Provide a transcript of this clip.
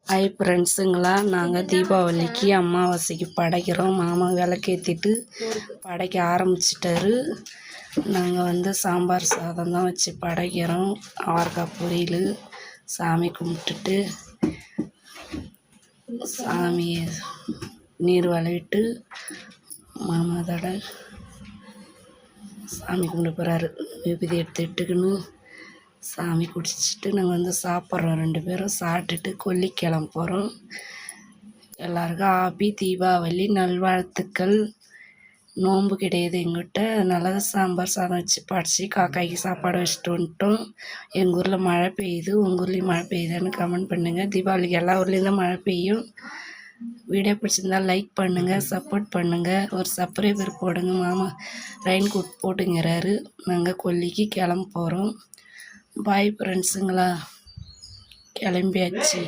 Hi ஃப்ரெண்ட்ஸுங்களா, நாங்கள் தீபாவளிக்கு அமாவாசைக்கு படைக்கிறோம். மாமா விளக்கேற்றிட்டு படைக்க ஆரம்பிச்சிட்டாரு. நாங்கள் சாம்பார் சாதம் தான் வச்சு படைக்கிறோம். அவரைக்காய் பொரியல் சாமி கும்பிட்டுட்டு சாமியை நீர் வளைவிட்டு மாமா தட சாமி கும்பிட போகிறாரு. விபூதி எடுத்துக்கிட்டுக்குன்னு சாமி குடிச்சிட்டு நாங்கள் சாப்பிட்றோம். 2 பேரும் சாப்பிட்டுட்டு கொல்லி கிளம்ப போகிறோம். எல்லாருக்கும் ஹாப்பி தீபாவளி நல்வாழ்த்துக்கள். நோன்பு கிடையாது எங்கிட்ட, அதனால சாம்பார் சாதம் வச்சு படைச்சி காக்காய்க்கு சாப்பாடு வச்சுட்டு வந்துட்டோம். எங்கள் ஊரில் மழை பெய்யுது, உங்கள் ஊர்லேயும் மழை பெய்யுதான்னு கமெண்ட் பண்ணுங்கள். தீபாவளிக்கு எல்லா ஊர்லேயும் தான் மழை பெய்யும். வீடியோ பிடிச்சிருந்தால் லைக் பண்ணுங்கள், சப்போர்ட் பண்ணுங்கள், ஒரு சப்ஸ்கிரைபர் போடுங்க. மாமா ரெயின் கோட் போட்டுங்கிறாரு. நாங்கள் கொல்லிக்கு கிளம்ப போகிறோம். பாய் ஃப்ரெண்ட்ஸுங்களா, கிளம்பியாச்சு.